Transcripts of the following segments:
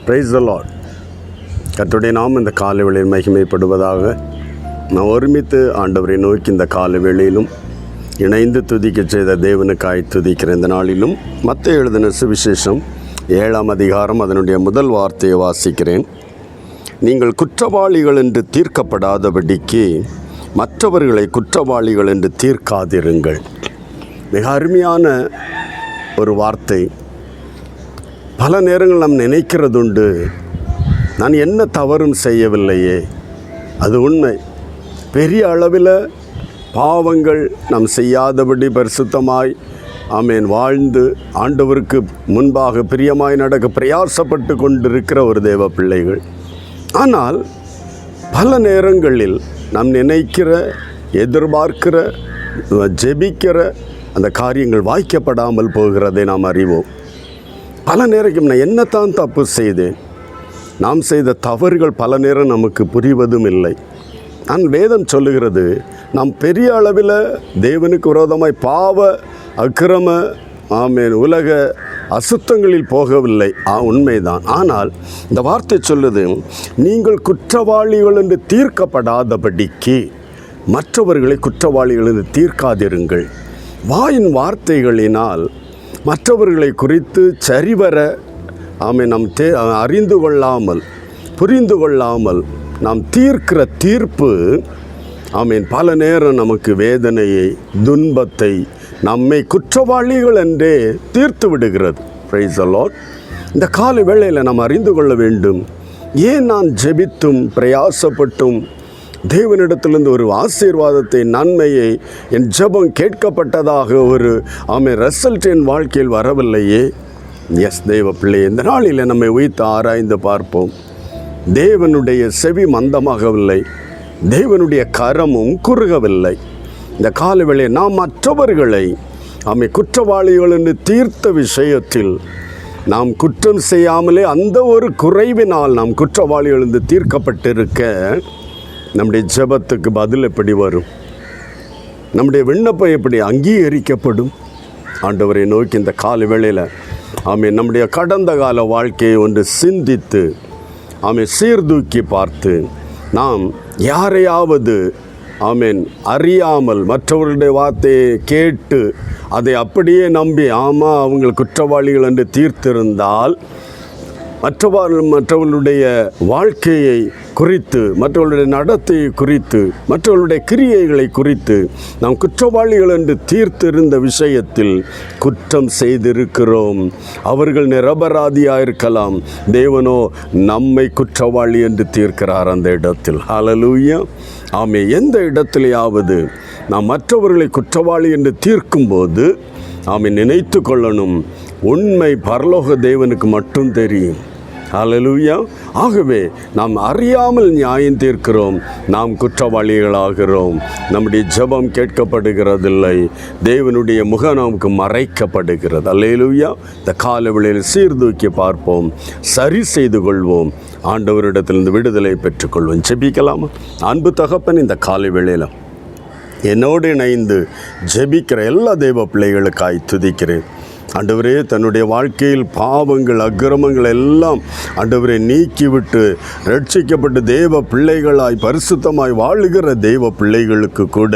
Praise the Lord. கர்த்தருடைய நாமம் இந்த காலை வேளையில் மகிமைப்படுவதாக. நான் ஒருமித்து ஆண்டவரை நோக்கி இந்த காலை வேளையிலும் இணைந்து துதிக்க செய்த தேவனுக்காய் துதிக்கிற இந்த நாளிலும் மத்தேயு எழுதின சுவிசேஷம் 7ஆம் அதிகாரம் அதனுடைய முதல் வார்த்தையை வாசிக்கிறேன். நீங்கள் குற்றவாளிகள் என்று தீர்க்கப்படாதபடிக்கு மற்றவர்களை குற்றவாளிகள் என்று தீர்க்காதிருங்கள். மிக அருமையான ஒரு வார்த்தை. பல நேரங்கள் நாம் நினைக்கிறதுண்டு, நான் என்ன தவறும் செய்யவில்லையே. அது உண்மை. பெரிய அளவில் பாவங்கள் நாம் செய்யாதபடி பரிசுத்தமாய் வாழ்ந்து ஆண்டவருக்கு முன்பாக பிரியமாய் நடக்க பிரயாசப்பட்டு கொண்டிருக்கிற ஒரு தேவ பிள்ளைகள். ஆனால் பல நேரங்களில் நாம் நினைக்கிற, எதிர்பார்க்கிற, ஜெபிக்கிற அந்த காரியங்கள் வாய்க்கப்படாமல் போகிறதை நாம் அறிவோம். பல நேரம் நான் என்னத்தான் தப்பு செய்தேன், நாம் செய்த தவறுகள் பல நேரம் நமக்கு புரிவதும் இல்லை. நான் வேதம் சொல்லுகிறது, நாம் பெரிய அளவில் தேவனுக்கு விரோதமாய் பாவ அக்கிரம உலக அசுத்தங்களில் போகவில்லை. உண்மைதான். ஆனால் இந்த வார்த்தை சொல்லுது, நீங்கள் குற்றவாளிகள் என்று தீர்க்கப்படாதபடிக்கு மற்றவர்களை குற்றவாளிகள் என்று தீர்க்காதிருங்கள். வாயின் வார்த்தைகளினால் மற்றவர்களை குறித்து சரிவர நாம் அறிந்து கொள்ளாமல், புரிந்து கொள்ளாமல் நாம் தீர்க்கிற தீர்ப்பு பல நேரம் நமக்கு வேதனையை, துன்பத்தை, நம்மை குற்றவாளிகள் என்றே தீர்த்து விடுகிறது. Praise the Lord. இந்த காலை வேளையில் நாம் அறிந்து கொள்ள வேண்டும், ஏன் நான் ஜெபித்தும் பிரயாசப்பட்டும் தேவனிடத்திலிருந்து ஒரு ஆசீர்வாதத்தை, நன்மையை, என் ஜெபம் கேட்கப்பட்டதாக ஒரு ரிசல்ட் என் வாழ்க்கையில் வரவில்லையே. எஸ் தேவ பிள்ளை, இந்த நாளில் நம்மை உய்த்து ஆராய்ந்து பார்ப்போம். தேவனுடைய செவி மந்தமாகவில்லை, தேவனுடைய கரமும் குறுகவில்லை. இந்த காலவேளை நாம் மற்றவர்களை குற்றவாளிகள் என்று தீர்த்த விஷயத்தில் நாம் குற்றம் செய்யாமலே அந்த ஒரு குறைவினால் நாம் குற்றவாளிகள் என்று தீர்க்கப்பட்டிருக்க, நம்முடைய ஜெபத்துக்கு பதில் எப்படி வரும்? நம்முடைய விண்ணப்பம் எப்படி அங்கீகரிக்கப்படும்? ஆண்டவரை நோக்கி இந்த கால வேளையில் நம்முடைய கடந்த கால வாழ்க்கையை ஒன்று சிந்தித்து சீர்தூக்கி பார்த்து, நாம் யாரையாவது அறியாமல் மற்றவர்களுடைய வார்த்தையை கேட்டு அதை அப்படியே நம்பி அவங்க குற்றவாளிகள் என்று தீர்த்திருந்தால், மற்றவர்களுடைய வாழ்க்கையை குறித்து, மற்றவர்களுடைய நடத்தையை குறித்து, மற்றவர்களுடைய கிரியைகளை குறித்து நாம் குற்றவாளிகள் என்று தீர்த்திருந்த விஷயத்தில் குற்றம் செய்திருக்கிறோம். அவர்கள் நிரபராதியாக இருக்கலாம், தேவனோ நம்மை குற்றவாளி என்று தீர்க்கிறார் அந்த இடத்தில். ஹல்லேலூயா. எந்த இடத்திலேயாவது நாம் மற்றவர்களை குற்றவாளி என்று தீர்க்கும்போது நினைத்து கொள்ளணும், உண்மை பரலோக தேவனுக்கு மட்டும் தெரியும். ஹல்லேலூயா. ஆகவே நாம் அறியாமல் நியாயம் தீர்க்கிறோம், நாம் குற்றவாளிகளாகிறோம். நம்முடைய ஜெபம் கேட்கப்படுகிறதில்லை, தேவனுடைய முகம் நமக்கு மறைக்கப்படுகிறது. ஹல்லேலூயா. இந்த கால வேளையில் சீர்தூக்கி பார்ப்போம், சரி செய்து கொள்வோம், ஆண்டவரிடத்திலிருந்து விடுதலை பெற்றுக்கொள்வோம். ஜெபிக்கலாமா? அன்பு தகப்பன், இந்த காலை வேளையில் என்னோடு இணைந்து ஜெபிக்கிற எல்லா தேவ பிள்ளைகளுக்காய் துதிக்கிறேன். ஆண்டவரே, தன்னுடைய வாழ்க்கையில் பாவங்கள், அக்கிரமங்கள் எல்லாம் ஆண்டவரே நீக்கிவிட்டு ரட்சிக்கப்பட்டு தேவ பிள்ளைகளாய் பரிசுத்தமாய் வாழுகிற தேவ பிள்ளைகளுக்கு கூட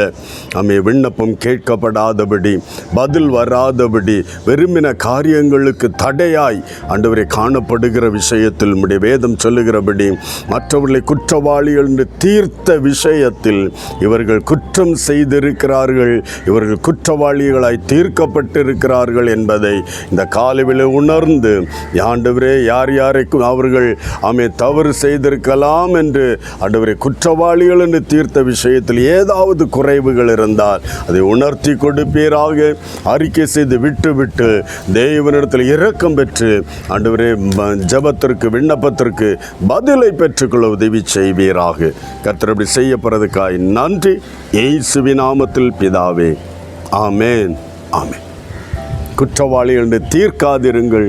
விண்ணப்பம் கேட்கப்படாதபடி, பதில் வராதபடி, விரும்பின காரியங்களுக்கு தடையாய் ஆண்டவரை காணப்படுகிற விஷயத்தில் உம்முடைய வேதம் சொல்லுகிறபடி மற்றவர்களை குற்றவாளிகள் என்று தீர்த்த விஷயத்தில் இவர்கள் குற்றம் செய்திருக்கிறார்கள், இவர்கள் குற்றவாளிகளாய் தீர்க்கப்பட்டிருக்கிறார்கள் என்பதை இந்த காலையில் உணர்ந்து, ஆண்டவரே, யார் யாரைக்கும் அவர்கள் தவறு செய்திருக்கலாம் என்று ஆண்டவரே குற்றவாளிகள் என்று தீர்த்த விஷயத்தில் ஏதாவது குறைவுகள் இருந்தால் அதை உணர்த்தி கொடுப்பீராக. அறிக்கை செய்து விட்டு தேவனிடத்தில் இரக்கம் பெற்று ஆண்டவரே ஜெபத்திற்கு, விண்ணப்பத்திற்கு பதிலை பெற்றுக்கொள்ள உதவி செய்வீராக. கர்த்தர் அப்படி செய்யப்படுறதுக்காய் நன்றி. இயேசுவின் நாமத்தில் பிதாவே, ஆமேன், ஆமேன். குற்றவாளிகள் என்று தீர்க்காதிருங்கள்,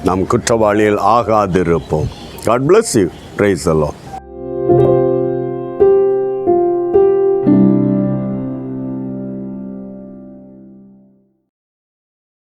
நாம் குற்றவாளிகள் ஆகாதிருப்போம். God bless you. Praise the Lord.